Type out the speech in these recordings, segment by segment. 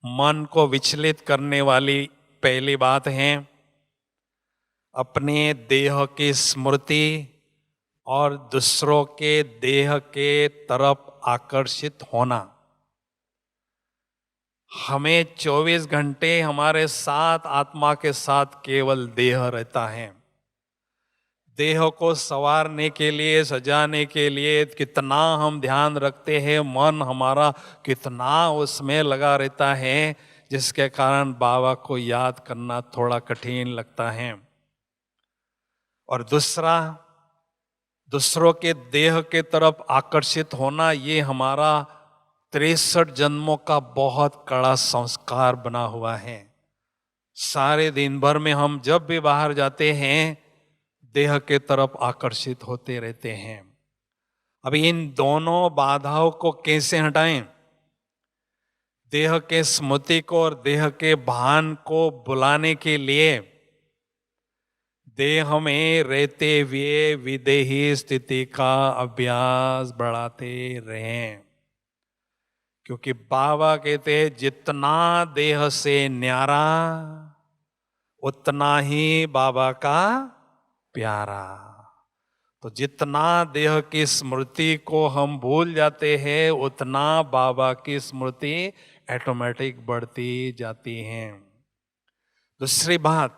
मन को विचलित करने वाली पहली बात है अपने देह की स्मृति और दूसरों के देह के तरफ आकर्षित होना। हमें 24 घंटे हमारे साथ आत्मा के साथ केवल देह रहता है। देह को संवारने के लिए, सजाने के लिए कितना हम ध्यान रखते हैं, मन हमारा कितना उसमें लगा रहता है, जिसके कारण बाबा को याद करना थोड़ा कठिन लगता है। और दूसरा, दूसरों के देह के तरफ आकर्षित होना, ये हमारा 63 जन्मों का बहुत कड़ा संस्कार बना हुआ है। सारे दिन भर में हम जब भी बाहर जाते हैं देह के तरफ आकर्षित होते रहते हैं। अब इन दोनों बाधाओं को कैसे हटाएं? देह के स्मृति को और देह के भान को बुलाने के लिए देह में रहते हुए विदेही स्थिति का अभ्यास बढ़ाते रहें। क्योंकि बाबा कहते हैं जितना देह से न्यारा उतना ही बाबा का प्यारा। तो जितना देह की स्मृति को हम भूल जाते हैं उतना बाबा की स्मृति ऑटोमेटिक बढ़ती जाती है। दूसरी बात,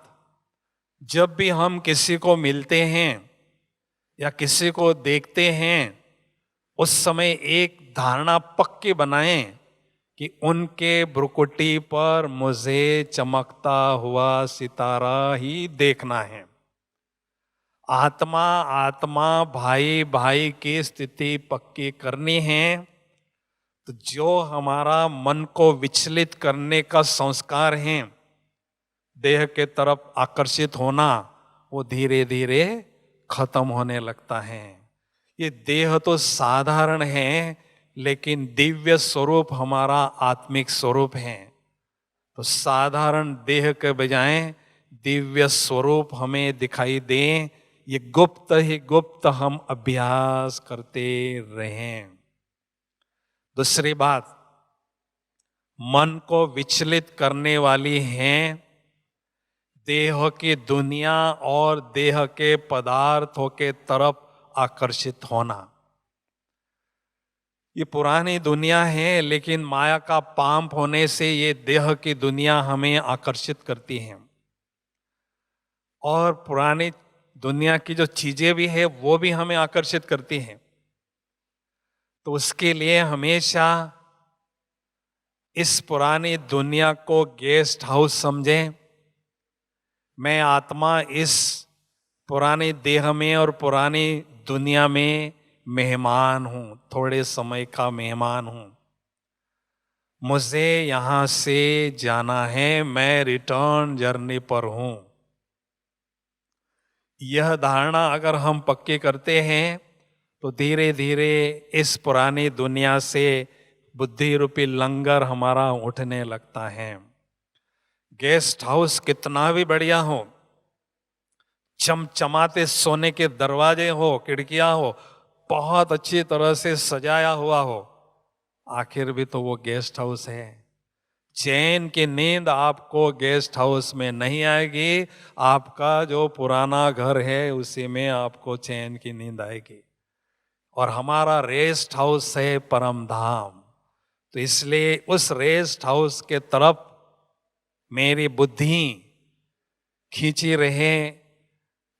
जब भी हम किसी को मिलते हैं या किसी को देखते हैं उस समय एक धारणा पक्की बनाएं कि उनके भ्रुकुटी पर मुझे चमकता हुआ सितारा ही देखना है। आत्मा आत्मा, भाई भाई की स्थिति पक्की करनी है। तो जो हमारा मन को विचलित करने का संस्कार है, देह के तरफ आकर्षित होना, वो धीरे धीरे खत्म होने लगता है। ये देह तो साधारण है लेकिन दिव्य स्वरूप हमारा आत्मिक स्वरूप है। तो साधारण देह के बजाय दिव्य स्वरूप हमें दिखाई दे, ये गुप्त ही गुप्त हम अभ्यास करते रहें। दूसरी बात, मन को विचलित करने वाली है देह की दुनिया और देह के पदार्थों के तरफ आकर्षित होना। ये पुरानी दुनिया है लेकिन माया का पांप होने से ये देह की दुनिया हमें आकर्षित करती है। और पुरानी दुनिया की जो चीजें भी है वो भी हमें आकर्षित करती हैं। तो उसके लिए हमेशा इस पुरानी दुनिया को गेस्ट हाउस समझें। मैं आत्मा इस पुरानी देह में और पुरानी दुनिया में मेहमान हूं, थोड़े समय का मेहमान हूं। मुझे यहां से जाना है, मैं रिटर्न जर्नी पर हूं। यह धारणा अगर हम पक्की करते हैं तो धीरे धीरे इस पुरानी दुनिया से बुद्धि रूपी लंगर हमारा उठने लगता है। गेस्ट हाउस कितना भी बढ़िया हो, चमचमाते सोने के दरवाजे हो, खिड़कियां हो, बहुत अच्छी तरह से सजाया हुआ हो, आखिर भी तो वो गेस्ट हाउस है। चैन की नींद आपको गेस्ट हाउस में नहीं आएगी, आपका जो पुराना घर है उसी में आपको चैन की नींद आएगी। और हमारा रेस्ट हाउस है परम धाम। तो इसलिए उस रेस्ट हाउस के तरफ मेरी बुद्धि खींची रहे,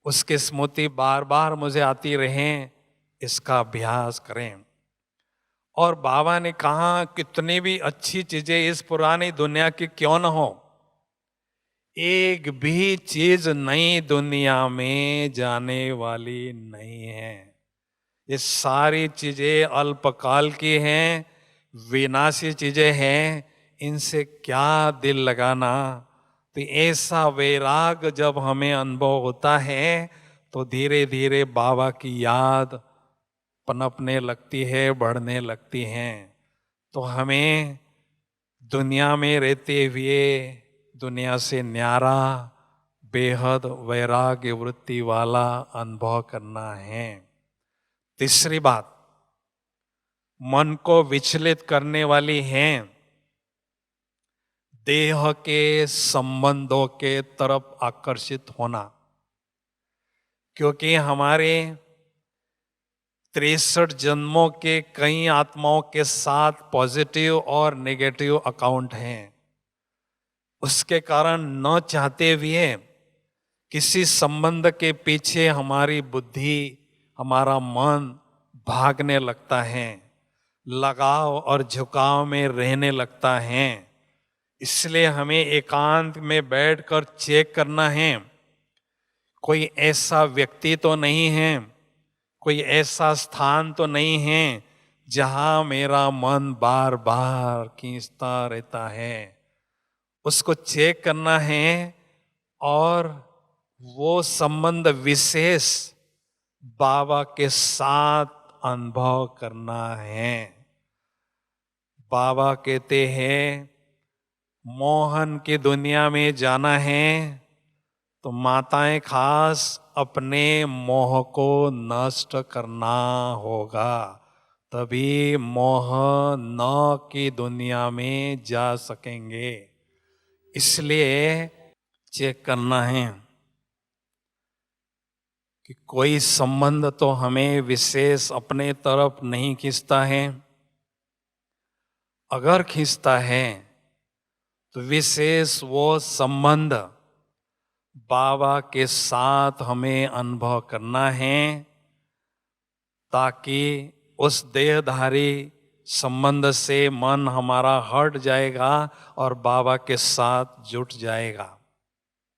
उसकी स्मृति बार बार मुझे आती रहे, इसका अभ्यास करें। और बाबा ने कहा कितनी भी अच्छी चीजें इस पुरानी दुनिया की क्यों न हो, एक भी चीज नई दुनिया में जाने वाली नहीं है। ये सारी चीजें अल्पकाल की हैं, विनाशी चीजें हैं, इनसे क्या दिल लगाना। तो ऐसा वैराग जब हमें अनुभव होता है तो धीरे धीरे बाबा की याद पनपने लगती है, बढ़ने लगती हैं। तो हमें दुनिया में रहते हुए दुनिया से न्यारा, बेहद वैराग्य वृत्ति वाला अनुभव करना है। तीसरी बात, मन को विचलित करने वाली है देह के संबंधों के तरफ आकर्षित होना, क्योंकि हमारे 63 जन्मों के कई आत्माओं के साथ पॉजिटिव और नेगेटिव अकाउंट हैं। उसके कारण न चाहते हुए किसी संबंध के पीछे हमारी बुद्धि, हमारा मन भागने लगता है, लगाव और झुकाव में रहने लगता है। इसलिए हमें एकांत में बैठकर चेक करना है, कोई ऐसा व्यक्ति तो नहीं है, कोई ऐसा स्थान तो नहीं है जहां मेरा मन बार बार खींचता रहता है। उसको चेक करना है और वो संबंध विशेष बाबा के साथ अनुभव करना है। बाबा कहते हैं मोहन की दुनिया में जाना है तो माताएं खास अपने मोह को नष्ट करना होगा, तभी मोह न की दुनिया में जा सकेंगे। इसलिए चेक करना है कि कोई संबंध तो हमें विशेष अपने तरफ नहीं खींचता है। अगर खींचता है तो विशेष वो संबंध बाबा के साथ हमें अनुभव करना है, ताकि उस देहधारी संबंध से मन हमारा हट जाएगा और बाबा के साथ जुट जाएगा।